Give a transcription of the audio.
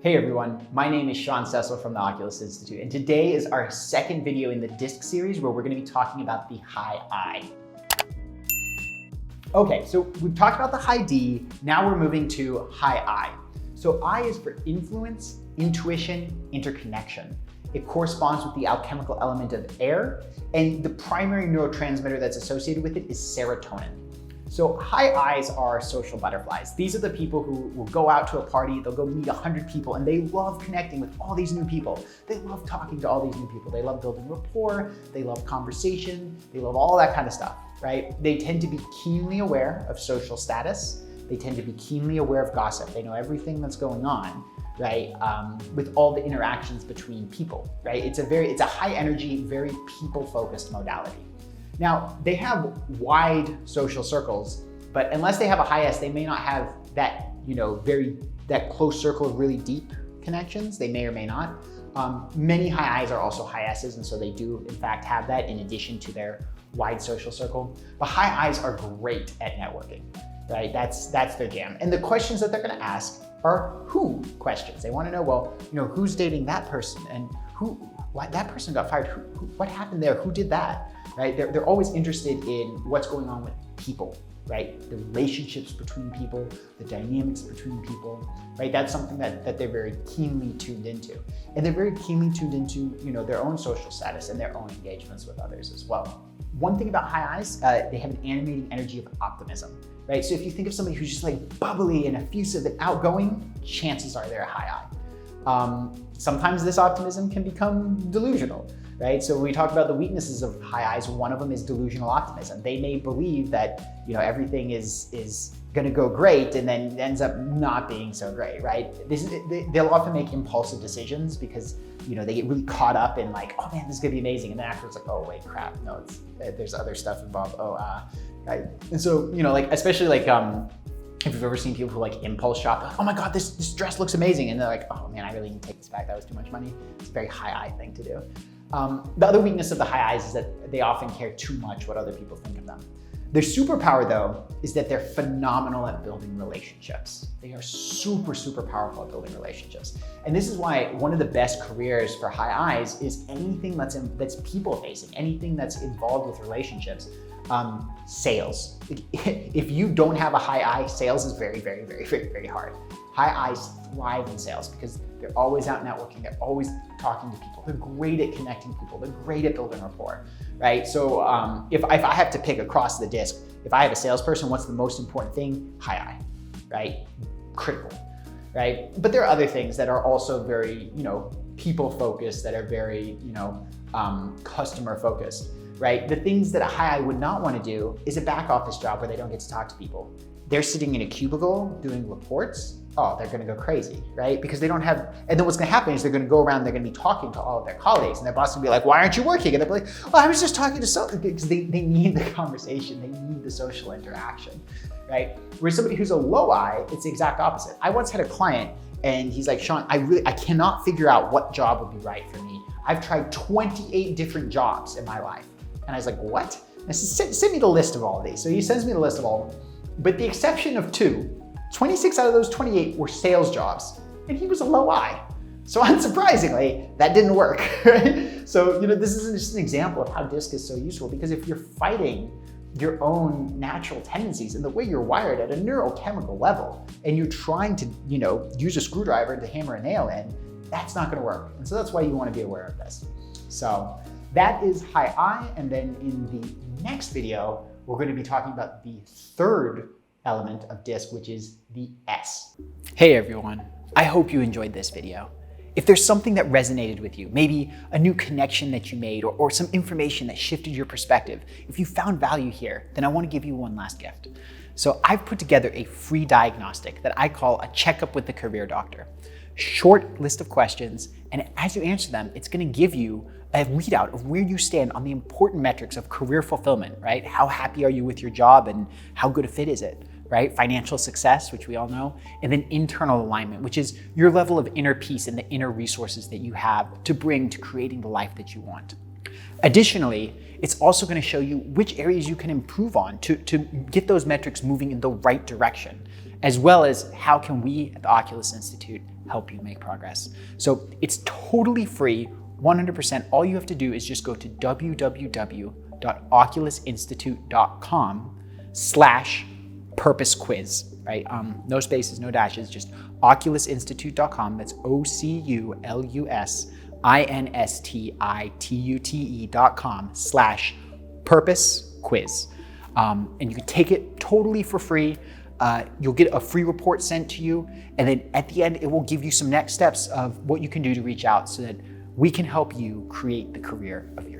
Hey everyone, my name is Sean Cecil from the Oculus Institute, and today is our second video in the DISC series where we're going to be talking about the high I. Okay, so we've talked about the high D, now we're moving to high I. So I is for influence, intuition, interconnection. It corresponds with the alchemical element of air, and the primary neurotransmitter that's associated with it is serotonin. So high I's are social butterflies. These are the people who will go out to a party, they'll go meet 100 people, and they love connecting with all these new people. They love talking to all these new people. They love building rapport, they love conversation, they love all that kind of stuff, right? They tend to be keenly aware of social status. They tend to be keenly aware of gossip. They know everything that's going on, right? With all the interactions between people, right? It's a high energy, very people-focused modality. Now, they have wide social circles, but unless they have a high S, they may not have that, that close circle of really deep connections. They may or may not. Many high I's are also high S's, and so they do, in fact, have that in addition to their wide social circle. But high I's are great at networking, right? That's their jam. And the questions that they're gonna ask are who questions. They wanna know, well, who's dating that person, and why that person got fired, what happened there, who did that? Right? They're always interested in what's going on with people, right? The relationships between people, the dynamics between people, right? That's something that they're very keenly tuned into. And they're very keenly tuned into, their own social status and their own engagements with others as well. One thing about high I's, they have an animating energy of optimism, right? So if you think of somebody who's just like bubbly and effusive and outgoing, chances are they're a high I. Sometimes this optimism can become delusional. Right? So when we talk about the weaknesses of high I's, one of them is delusional optimism. They may believe that everything is going to go great and then it ends up not being so great, right? They'll often make impulsive decisions because they get really caught up in like, oh man, this is going to be amazing, and then afterwards like, oh wait, crap, no, there's other stuff involved. Right? And so especially if you've ever seen people who impulse shop, like, oh my God, this dress looks amazing, and they're like, oh man, I really need to take this back. That was too much money. It's a very high I thing to do. The other weakness of the high I's is that they often care too much what other people think of them. Their superpower, though, is that they're phenomenal at building relationships. They are super, super powerful at building relationships. And this is why one of the best careers for high I's is anything that's people-facing, anything that's involved with relationships. Sales. If you don't have a high I, sales is very, very, very, very, very hard. High I's thrive in sales because they're always out networking, they're always talking to people, they're great at connecting people, they're great at building rapport, right? So if I have to pick across the disc, if I have a salesperson, what's the most important thing? High I, right? Critical, right? But there are other things that are also very, people focused, that are very, customer focused, right? The things that a high I would not want to do is a back office job where they don't get to talk to people. They're sitting in a cubicle doing reports. Oh, they're going to go crazy, right? Because they don't have, and then what's going to happen is they're going to go around, they're going to be talking to all of their colleagues, and their boss will be like, why aren't you working? And they'll be like, oh, I was just talking to someone, because they need the conversation, they need the social interaction, right? Whereas somebody who's a low I, it's the exact opposite. I once had a client, and he's like, Sean, I cannot figure out what job would be right for me. I've tried 28 different jobs in my life. And I was like, what? And I said, send me the list of all of these. So he sends me the list of all of them. But the exception of 26 out of those 28 were sales jobs, and he was a low I. So unsurprisingly, that didn't work, right? So, this is just an example of how DISC is so useful, because if you're fighting your own natural tendencies and the way you're wired at a neurochemical level, and you're trying to, use a screwdriver to hammer a nail in, that's not gonna work. And so that's why you wanna be aware of this. So that is high I, and then in the next video, we're going to be talking about the third element of DISC, which is the S. Hey everyone, I hope you enjoyed this video. If there's something that resonated with you, maybe a new connection that you made, or some information that shifted your perspective, if you found value here, then I want to give you one last gift. So I've put together a free diagnostic that I call a checkup with the career doctor. Short list of questions, and as you answer them, it's going to give you a readout of where you stand on the important metrics of career fulfillment, right? How happy are you with your job, and how good a fit is it, right? Financial success, which we all know, and then internal alignment, which is your level of inner peace and the inner resources that you have to bring to creating the life that you want. Additionally, it's also going to show you which areas you can improve on to get those metrics moving in the right direction, as well as how can we at the Oculus Institute help you make progress. So it's totally free, 100%. All you have to do is just go to www.oculusinstitute.com/purpose quiz, right? No spaces, no dashes, just oculusinstitute.com. That's OCULUSINSTITUTE.com/purpose quiz. And you can take it totally for free. You'll get a free report sent to you. And then at the end, it will give you some next steps of what you can do to reach out so that we can help you create the career of your